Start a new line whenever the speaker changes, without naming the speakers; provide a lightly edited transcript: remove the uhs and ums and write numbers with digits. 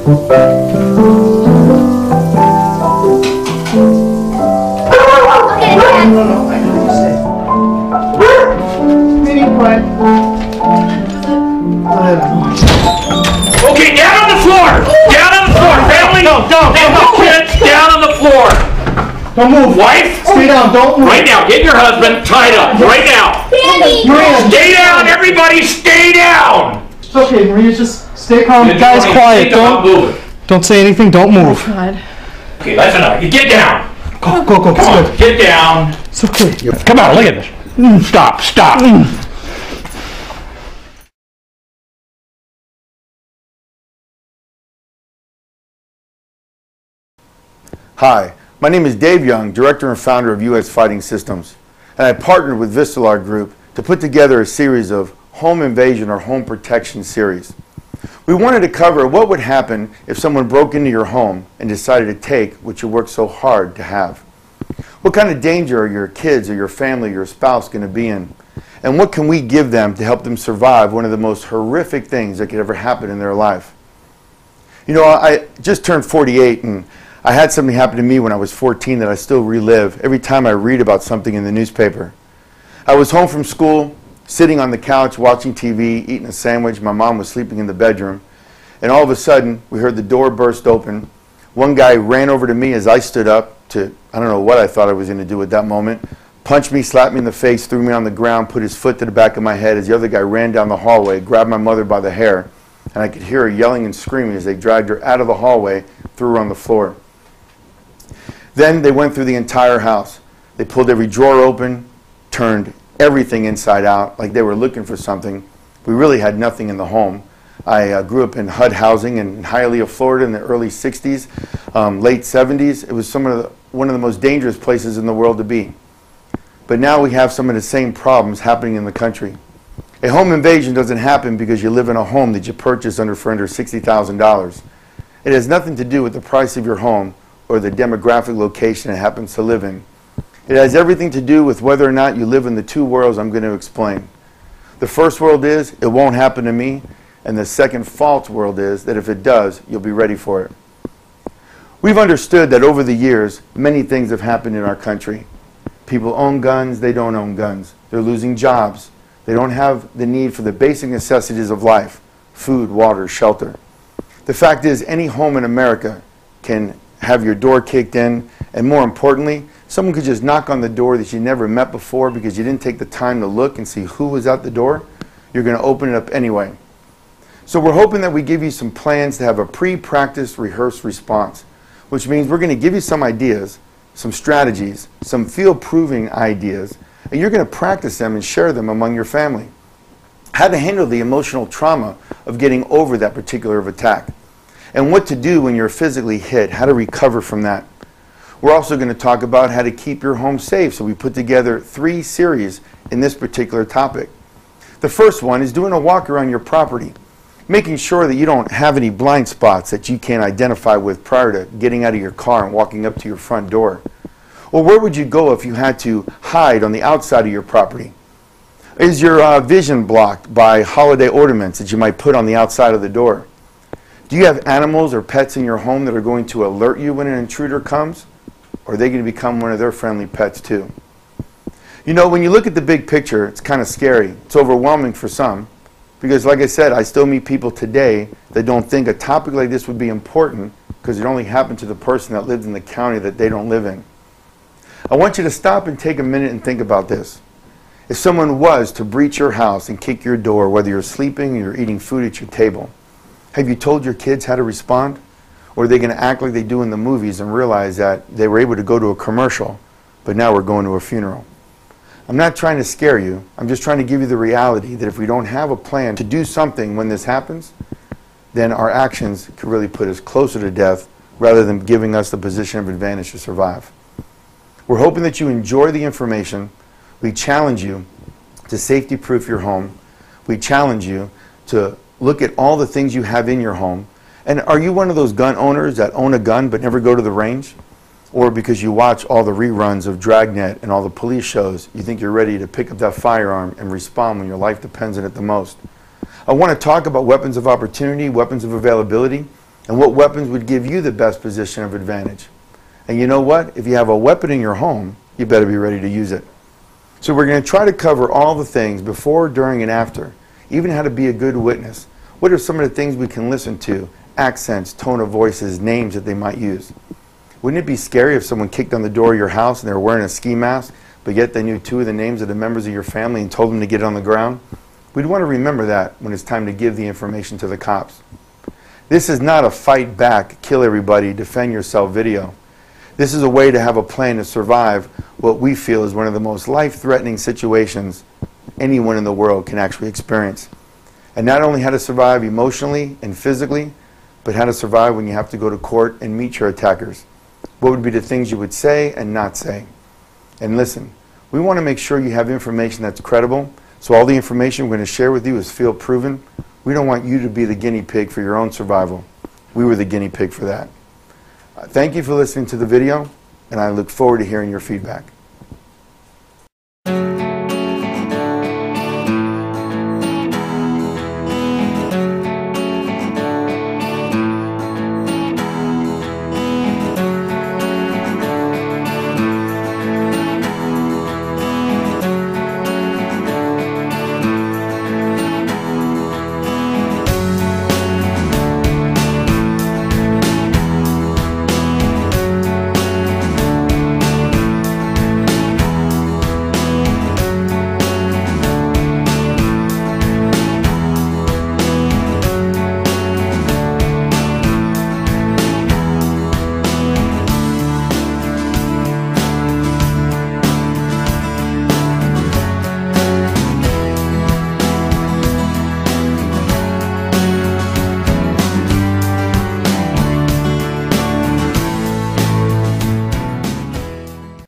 Okay, down on the floor! Down on the floor! Family! No, kids, down on the floor!
Don't move.
Wife?
Stay down, don't move.
Right now, get your husband tied up, right now!
Daddy!
Stay down, everybody, stay down!
It's okay, Maria, just stay calm.
You
Guys,
don't
quiet.
think about moving.
Don't say anything, don't move.
Oh, God.
Okay, that's enough. You get down!
Go,
Come on, get down!
It's okay.
Come on, look at this. Stop.
Hi, my name is Dave Young, Director and Founder of U.S. Fighting Systems, and I partnered with Vistalar Group to put together a series of home invasion or home protection series. We wanted to cover what would happen if someone broke into your home and decided to take what you worked so hard to have. What kind of danger are your kids or your family or your spouse going to be in? And what can we give them to help them survive one of the most horrific things that could ever happen in their life? You know, I just turned 48, and I had something happen to me when I was 14 that I still relive every time I read about something in the newspaper. I was home from school, sitting on the couch watching TV, eating a sandwich. My mom was sleeping in the bedroom. And all of a sudden, we heard the door burst open. One guy ran over to me as I stood up to, I don't know what I thought I was going to do at that moment, punched me, slapped me in the face, threw me on the ground, put his foot to the back of my head as the other guy ran down the hallway, grabbed my mother by the hair, and I could hear her yelling and screaming as they dragged her out of the hallway, threw her on the floor. Then they went through the entire house. They pulled every drawer open, turned everything inside out like they were looking for something. We really had nothing in the home. I grew up in HUD housing in Hialeah, Florida in the early 60s, late 70s. It was one of the most dangerous places in the world to be. But now we have some of the same problems happening in the country. A home invasion doesn't happen because you live in a home that you purchased for under $60,000. It has nothing to do with the price of your home or the demographic location it happens to live in. It has everything to do with whether or not you live in the two worlds I'm going to explain. The first world is, it won't happen to me, and the second false world is that if it does, you'll be ready for it. We've understood that over the years, many things have happened in our country. People own guns, they don't own guns. They're losing jobs. They don't have the need for the basic necessities of life, food, water, shelter. The fact is, any home in America can have your door kicked in, and more importantly, someone could just knock on the door that you never met before because you didn't take the time to look and see who was at the door. You're going to open it up anyway. So we're hoping that we give you some plans to have a pre-practiced, rehearsed response, which means we're going to give you some ideas, some strategies, some field-proving ideas, and you're going to practice them and share them among your family. How to handle the emotional trauma of getting over that particular attack, and what to do when you're physically hit, how to recover from that. We're also going to talk about how to keep your home safe, so we put together 3 series in this particular topic. The first one is doing a walk around your property, making sure that you don't have any blind spots that you can't identify with prior to getting out of your car and walking up to your front door. Or where would you go if you had to hide on the outside of your property? Is your vision blocked by holiday ornaments that you might put on the outside of the door? Do you have animals or pets in your home that are going to alert you when an intruder comes? Or are they going to become one of their friendly pets too? You know, when you look at the big picture, it's kind of scary. It's overwhelming for some. Because like I said, I still meet people today that don't think a topic like this would be important because it only happened to the person that lives in the county that they don't live in. I want you to stop and take a minute and think about this. If someone was to breach your house and kick your door, whether you're sleeping or you're eating food at your table, have you told your kids how to respond? Or are they going to act like they do in the movies and realize that they were able to go to a commercial, but now we're going to a funeral? I'm not trying to scare you. I'm just trying to give you the reality that if we don't have a plan to do something when this happens, then our actions could really put us closer to death rather than giving us the position of advantage to survive. We're hoping that you enjoy the information. We challenge you to safety-proof your home. We challenge you to look at all the things you have in your home. And are you one of those gun owners that own a gun but never go to the range? Or because you watch all the reruns of Dragnet and all the police shows, you think you're ready to pick up that firearm and respond when your life depends on it the most? I want to talk about weapons of opportunity, weapons of availability, and what weapons would give you the best position of advantage. And you know what? If you have a weapon in your home, you better be ready to use it. So we're going to try to cover all the things before, during, and after, even how to be a good witness. What are some of the things we can listen to? Accents, tone of voices, names that they might use. Wouldn't it be scary if someone kicked on the door of your house and they were wearing a ski mask, but yet they knew 2 of the names of the members of your family and told them to get on the ground? We'd want to remember that when it's time to give the information to the cops. This is not a fight back, kill everybody, defend yourself video. This is a way to have a plan to survive what we feel is one of the most life-threatening situations anyone in the world can actually experience. And not only how to survive emotionally and physically, but how to survive when you have to go to court and meet your attackers. What would be the things you would say and not say? And listen, we want to make sure you have information that's credible, so all the information we're going to share with you is field proven. We don't want you to be the guinea pig for your own survival. We were the guinea pig for that. Thank you for listening to the video, and I look forward to hearing your feedback.